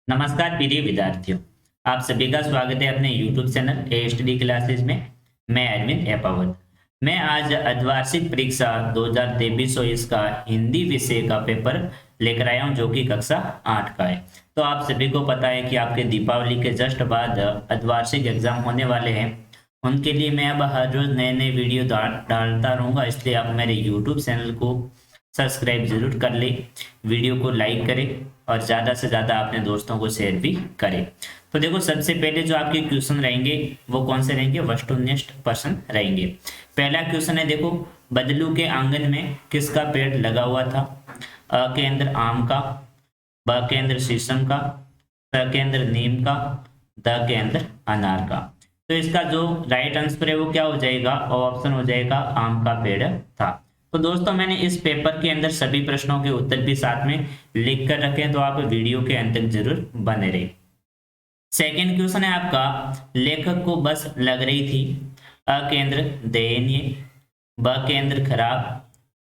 नमस्कार प्रिय विद्यार्थियों। आप सभी का स्वागत है अपने YouTube चैनल एएसटी क्लासेस में। मैं अरविंद एपावत। मैं आज अर्धवार्षिक परीक्षा 2023-24 का हिंदी विषय का पेपर लेकर आया हूं, जो कि कक्षा 8 का है। तो आप सभी को पता है कि आपके दीपावली के जस्ट बाद अर्धवार्षिक एग्जाम होने वाले हैं। उनके लिए मैं अब हर रोज नए नए वीडियो डालता रहूंगा, इसलिए आप मेरे YouTube चैनल को सब्सक्राइब जरूर कर ले, वीडियो को लाइक करें और ज़्यादा से ज़्यादा अपने दोस्तों को शेयर भी करें। तो देखो, सबसे पहले जो आपके क्वेश्चन रहेंगे वो कौन से रहेंगे? वस्तुनिष्ठ प्रश्न रहेंगे। पहला क्वेश्चन है, देखो, बदलू के आंगन में किसका पेड़ लगा हुआ था? अ के अंदर आम का, ब के अंदर शीशम का, स के अंदर नीम का, द के अंदर अनार का। तो इसका जो राइट आंसर है वो क्या हो जाएगा? ऑप्शन हो जाएगा आम का पेड़ था। तो दोस्तों, मैंने इस पेपर के अंदर सभी प्रश्नों के उत्तर भी साथ में लिख कर रखे हैं, तो आप वीडियो के अंत तक जरूर बने रहे। सेकेंड क्वेश्चन है आपका, लेखक को बस लग रही थी। अ के अंदर दयनीय, ब के अंदर खराब,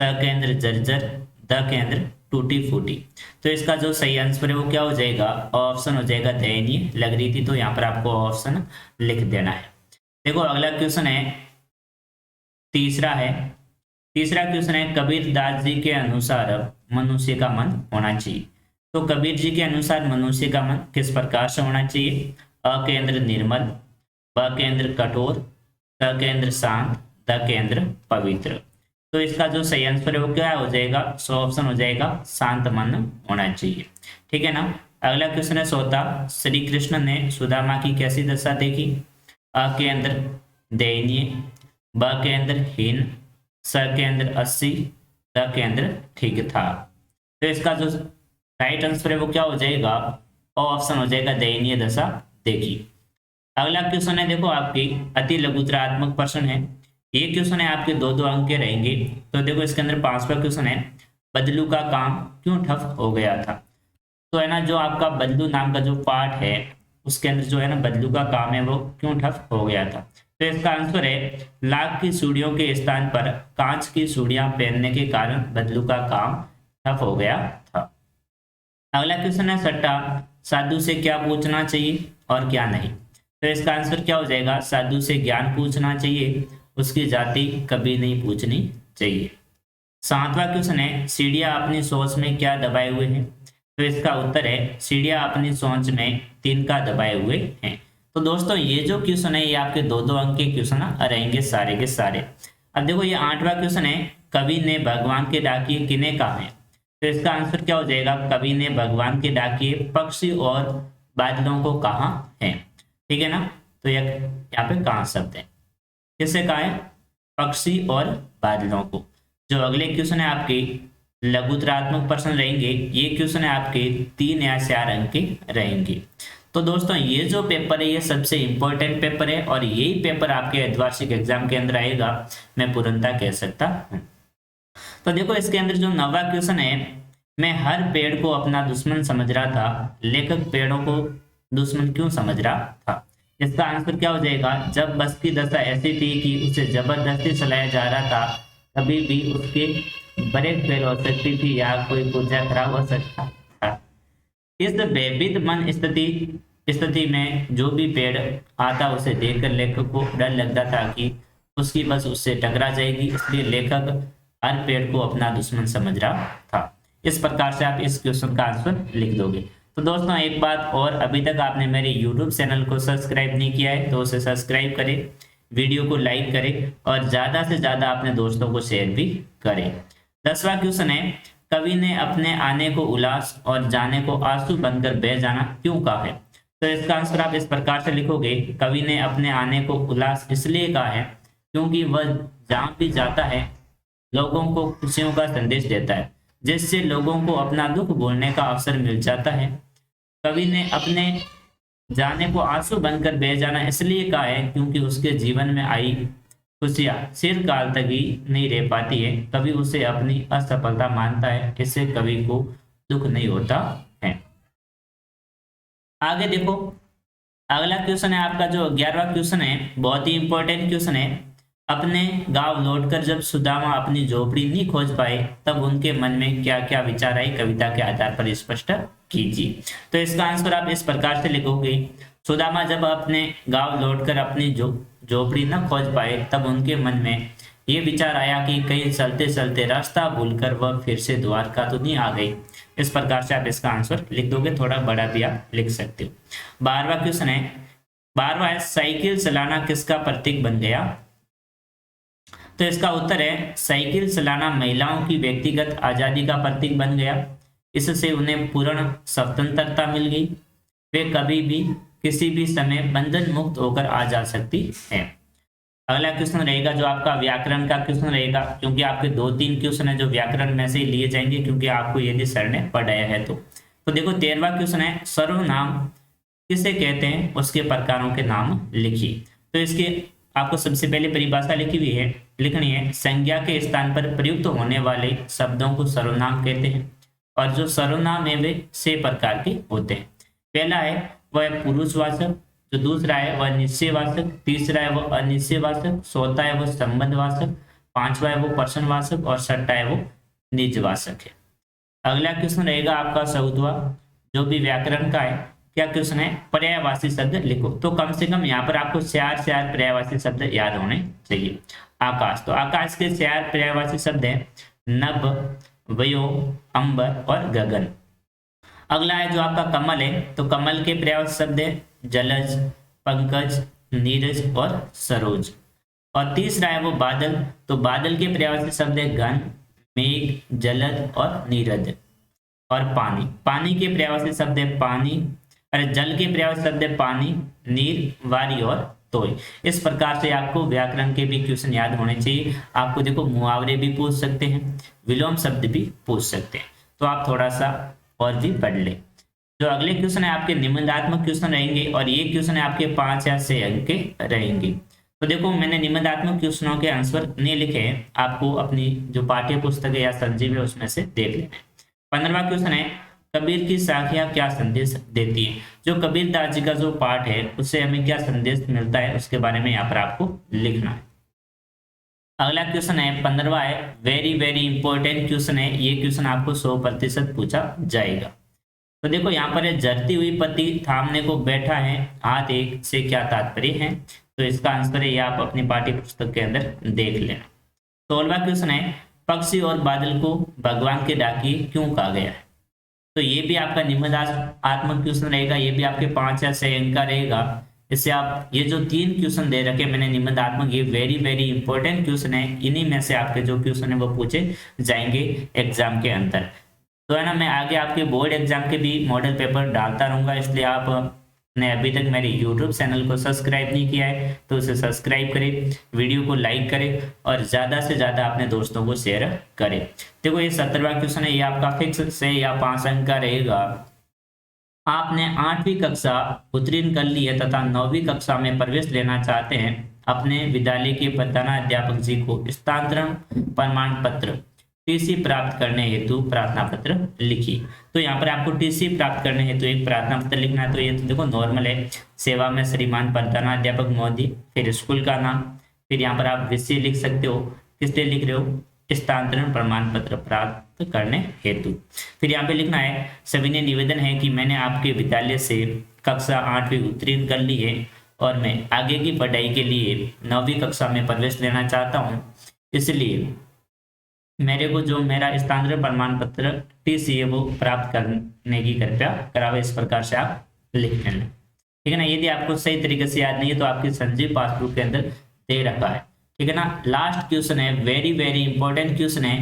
त के अंदर जर्जर, द के अंदर टूटी फूटी। तो इसका जो सही आंसर है वो क्या हो जाएगा? ऑप्शन हो जाएगा दयनीय लग रही थी। तो यहाँ पर आपको ऑप्शन लिख देना है। देखो, अगला क्वेश्चन है, तीसरा क्वेश्चन है, कबीर दास जी के अनुसार मनुष्य का मन होना चाहिए। तो कबीर जी के अनुसार मनुष्य का मन किस प्रकार से होना चाहिए? अ के अंदर निर्मल, ब के अंदर कठोर, त के अंदर शांत, द के अंदर पवित्र। तो इसका जो सही आंसर है वो क्या हो जाएगा? सो ऑप्शन हो जाएगा शांत मन होना चाहिए। ठीक है ना। अगला क्वेश्चन है चौथा, श्री कृष्ण ने सुदामा की कैसी दशा देखी? अ के अंदर दयनीय, ब के अंदर हीन, स के अंदर 80, द के अंदर ठीक था। तो इसका जो राइट आंसर है वो क्या हो जाएगा? ऑप्शन हो जाएगा दयनीय दशा देखी। अगला क्वेश्चन है, देखो, आपकी अति लघुतरात्मक प्रश्न है। ये क्वेश्चन है आपके दो अंक के रहेंगे। तो देखो, इसके अंदर पांचवा क्वेश्चन है, बदलू का काम क्यों ठप हो गया था? तो है ना, जो आपका बदलू नाम का जो पार्ट है उसके अंदर जो है ना बदलू का काम है वो क्यों ठप हो गया था? तो इसका आंसर है, लाख की चूड़ियों के स्थान पर कांच की चूड़ियां पहनने के कारण बदलू का काम ठप हो गया था। अगला क्वेश्चन है छठा, साधु से क्या पूछना चाहिए और क्या नहीं? तो इसका आंसर क्या हो जाएगा? साधु से ज्ञान पूछना चाहिए, उसकी जाति कभी नहीं पूछनी चाहिए। सातवां क्वेश्चन है, सीढ़ियां अपनी सोच में क्या दबाए हुए हैं? तो इसका उत्तर है, सीढ़ियां अपनी सोच में तिनका दबाए हुए हैं। तो दोस्तों, ये जो क्वेश्चन है ये आपके दो अंक के क्वेश्चन रहेंगे सारे के सारे। अब देखो, ये आठवां क्वेश्चन है, कवि ने भगवान के डाकिए किन्हें कहा है? तो इसका आंसर क्या हो जाएगा? कवि ने भगवान के डाकिए पक्षी और बादलों को कहा है। ठीक है ना। तो यहाँ पे कहा शब्द है, किससे कहा है? पक्षी और बादलों को। जो अगले क्वेश्चन है आपके लघुतरात्मक प्रश्न रहेंगे। ये क्वेश्चन है आपके 3 या 4 अंक के रहेंगे। तो दोस्तों, ये जो पेपर है ये सबसे इंपॉर्टेंट पेपर है और यही पेपर आपके अर्धवार्षिक एग्जाम के अंदर आएगा, मैं पूर्णतः कह सकता हूँ। तो देखो, इसके अंदर जो 9वां क्वेश्चन है, मैं हर पेड़ को अपना दुश्मन समझ रहा था, लेखक पेड़ों को दुश्मन क्यों समझ रहा था? इसका आंसर क्या हो जाएगा? जब बस की दशा ऐसी थी कि उसे जबरदस्ती चलाया जा रहा था, कभी भी उसके ब्रेक फेल हो सकती थी या कोई पुर्जा खराब हो सकता था। इस भयभीत मन स्थिति में जो भी पेड़ आता उसे देखकर लेखक को डर लगता था कि उसकी बस उससे टकरा जाएगी, इसलिए लेखक हर पेड़ को अपना दुश्मन समझ रहा था। इस प्रकार से आप इस क्वेश्चन का आंसर लिख दोगे। तो दोस्तों, एक बात और, अभी तक आपने मेरे YouTube चैनल को सब्सक्राइब नहीं किया है तो उसे सब्सक्राइब करें, वीडियो को लाइक करें और ज्यादा से ज्यादा अपने दोस्तों को शेयर भी करें। 10वां क्वेश्चन है, कवि ने अपने आने को उल्लास और जाने को आंसू बनकर बह जाना क्यों कहा है? तो इसका आंसर आप इस प्रकार से लिखोगे, कवि ने अपने आने को उल्लास इसलिए कहा है क्योंकि वह जहां भी जाता है लोगों को खुशियों का संदेश देता है, जिससे लोगों को अपना दुख भूलने का अवसर मिल जाता है। कवि ने अपने जाने को आंसू बनकर बह जाना इसलिए कहा है क्योंकि उसके जीवन में आई खुशियां चिरकाल तक ही नहीं रह पाती है। कवि उसे अपनी असफलता मानता है, इससे कवि को दुख नहीं होता है। आगे देखो, अगला क्वेश्चन है आपका जो 11वां क्वेश्चन है, बहुत ही इंपॉर्टेंट क्वेश्चन है। अपने गांव लौटकर जब सुदामा अपनी झोपड़ी नहीं खोज पाए तब उनके मन में क्या क्या विचार आए, कविता के आधार पर स्पष्ट कीजिए। तो इसका आंसर आप इस प्रकार से लिखोगे, सुदामा जब अपने गांव लौटकर अपनी झोपड़ी न खोज पाए तब उनके मन में ये विचार आया कि कहीं चलते चलते रास्ता भूलकर वह फिर से द्वारका तो नहीं आ गई। इस प्रकार से आप इसका आंसर लिख दोगे, थोड़ा बड़ा भी आप लिख सकते हो। 12वां क्वेश्चन है, 12वां है, साइकिल चलाना किसका प्रतीक बन गया? तो इसका उत्तर है, साइकिल चलाना महिलाओं की व्यक्तिगत आजादी का प्रतीक बन गया। इससे उन्हें पूर्ण स्वतंत्रता मिल गई, वे कभी भी किसी भी समय बंधन मुक्त होकर आ जा सकती है। अगला क्वेश्चन रहेगा जो आपका व्याकरण का क्वेश्चन रहेगा, क्योंकि आपके 2-3 क्वेश्चन है जो व्याकरण में से ही लिए जाएंगे, क्योंकि आपको यदि सर ने पढ़ाया है तो देखो 13वां क्वेश्चन है, सर्वनाम किसे कहते हैं, उसके प्रकारों के नाम लिखिए। तो इसके आपको सबसे पहले परिभाषा लिखनी है, संज्ञा के स्थान पर प्रयुक्त होने वाले शब्दों को सर्वनाम कहते हैं, और जो सर्वनाम है वे 6 प्रकार के होते हैं। पहला है वह पुरुषवाचक, जो दूसरा है वह निश्चयवाचक, तीसरा है वह अनिश्चयवाचक, चौथा है वह संबंधवाचक, 5वां है वो प्रश्नवाचक और 6वां है वो निजवाचक है। अगला क्वेश्चन रहेगा आपका 14वां, जो भी व्याकरण का है। क्या क्वेश्चन है, पर्यायवाची शब्द लिखो। तो कम से कम यहाँ पर आपको 4 पर्यायवाची शब्द याद होने चाहिए। आकाश, तो आकाश के 4 पर्यायवाची शब्द है, नभ, वयो, अंबर और गगन। अगला है जो आपका कमल है, तो कमल के पर्यायवाची शब्द है जलज, पंकज, नीरज और सरोज। और तीसरा है वो बादल, तो बादल के पर्यायवाची शब्द है घन, मेघ, जलद और नीरद। और पानी, पानी के पर्यायवाची शब्द है पानी, अरे जल के पर्यायवाची शब्द है पानी, नीर, वारी और तोय। इस प्रकार से आपको व्याकरण के भी क्वेश्चन याद होने चाहिए। आपको देखो मुहावरे भी पूछ सकते हैं, विलोम शब्द भी पूछ सकते हैं, तो आप थोड़ा सा और भी पढ़ ले। जो अगले क्वेश्चन है आपके निबंधात्मक क्वेश्चन रहेंगे, और ये क्वेश्चन है आपके 5 या 6 अंक के रहेंगे। तो देखो मैंने निबंधात्मक क्वेश्चनों के आंसर नहीं लिखे हैं, आपको अपनी जो पाठ्य पुस्तक है या संजीव है उसमें से देख लेना है। 15वां क्वेश्चन है, कबीर की साखियां क्या संदेश देती है? जो कबीर दास जी का जो पाठ है उससे हमें क्या संदेश मिलता है उसके बारे में यहाँ पर आपको लिखना है। अगला क्वेश्चन है 15वां है, वेरी वेरी इंपॉर्टेंट क्वेश्चन है, ये क्वेश्चन आपको 100% पूछा जाएगा। तो देखो यहाँ पर है, जरती हुई पत्ती थामने को बैठा है, हाथ एक से क्या तात्पर्य है? तो इसका आंसर है, ये आप अपनी पाठ्य पुस्तक के अंदर देख लेना। 16वां क्वेश्चन है, पक्षी और बादल को भगवान के डाकिए क्यों कहा गया है? तो ये भी आपका निबंधात्मक क्वेश्चन रहेगा, ये भी आपके 5 या 6 अंक का रहेगा। इससे आप ये जो 3 क्वेश्चन दे रखे मैंने निबंधात्मक, ये वेरी वेरी इंपॉर्टेंट क्वेश्चन है, इन्हीं में से आपके जो क्वेश्चन है वो पूछे जाएंगे एग्जाम के अंदर। तो है ना, मैं आगे आपके बोर्ड एग्जाम के भी मॉडल पेपर डालता रहूंगा, इसलिए आपने अभी तक मेरे यूट्यूब चैनल को सब्सक्राइब नहीं किया है तो उसे सब्सक्राइब करें, वीडियो को लाइक करें और ज़्यादा से ज़्यादा अपने दोस्तों को शेयर करें। देखो ये 17वां क्वेश्चन है, ये आपका फिक्स से या 5 अंक का रहेगा। आपने 8वीं कक्षा उत्तीर्ण कर ली है तथा 9वीं कक्षा में प्रवेश लेना चाहते हैं, अपने विद्यालय के प्रधानाध्यापक जी को स्थानांतरण प्रमाण पत्र टीसी प्राप्त करने हेतु प्रार्थना पत्र लिखिए। तो यहाँ पर आपको टीसी प्राप्त करने हेतु एक प्रार्थना पत्र लिखना है। तो ये तो देखो नॉर्मल है, सेवा में श्रीमान प्रधानाध्यापक महोदय, फिर स्कूल का नाम, फिर यहाँ पर आप विषय लिख सकते हो, किस लिए लिख रहे हो, स्थानांतरण प्रमाण पत्र प्राप्त करने हेतु। फिर यहाँ पे लिखना है, सविनय निवेदन है कि मैंने आपके विद्यालय से कक्षा 8वीं उत्तीर्ण कर ली है और मैं आगे की पढ़ाई के लिए 9वीं कक्षा में प्रवेश लेना चाहता हूँ, इसलिए मेरे को जो मेरा स्थानांतरण प्रमाण पत्र टीसी है वो प्राप्त करने की कृपया करावे। इस प्रकार से आप लिख लेना, ठीक है ना। यदि आपको सही तरीके से याद नहीं है तो आपके संजीव पासबुक के अंदर दे रखा है, ठीक है ना। लास्ट क्वेश्चन है, वेरी वेरी इंपॉर्टेंट क्वेश्चन है,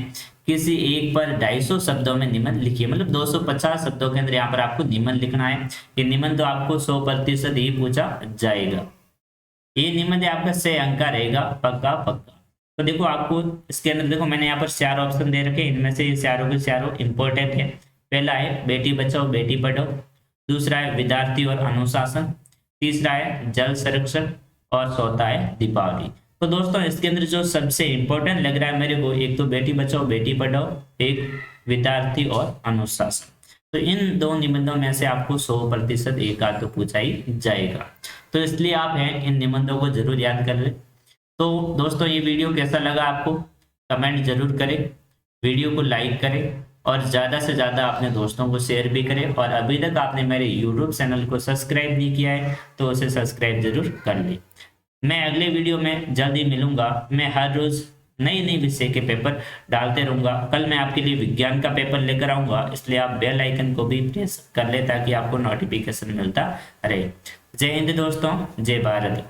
किसी एक पर 250 शब्दों में निबंध लिखिए। मतलब 250 शब्दों के अंदर यहाँ पर आपको निबंध लिखना है। ये निबंध तो आपको 100% ही पूछा जाएगा। ये निबंध आपका 6 अंक का रहेगा, पक्का पक्का। तो देखो आपको इसके अंदर देखो मैंने यहाँ पर 4 ऑप्शन दे रखे, इनमें से ये चारों के चारों इंपॉर्टेंट है। पहला है बेटी बचाओ बेटी पढ़ाओ, दूसरा है विद्यार्थी और अनुशासन, तीसरा है जल संरक्षण और चौथा है दीपावली। तो दोस्तों इसके अंदर जो सबसे इंपॉर्टेंट लग रहा है मेरे को, एक तो बेटी बचाओ बेटी पढ़ाओ, एक विद्यार्थी और अनुशासन। तो इन 2 निबंधों में से आपको 100% एक आध तो पूछा ही जाएगा। तो इसलिए आप हैं इन निबंधों को जरूर याद कर लें। तो दोस्तों ये वीडियो कैसा लगा आपको कमेंट जरूर करें, वीडियो को लाइक करें और ज़्यादा से ज़्यादा अपने दोस्तों को शेयर भी करें। और अभी तक आपने मेरे यूट्यूब चैनल को सब्सक्राइब नहीं किया है तो उसे सब्सक्राइब जरूर कर ले। मैं अगले वीडियो में जल्दी मिलूंगा। मैं हर रोज नई नई विषय के पेपर डालते रहूंगा। कल मैं आपके लिए विज्ञान का पेपर लेकर आऊंगा, इसलिए आप बेल आइकन को भी प्रेस कर ले ताकि आपको नोटिफिकेशन मिलता रहे। जय हिंद दोस्तों, जय भारत।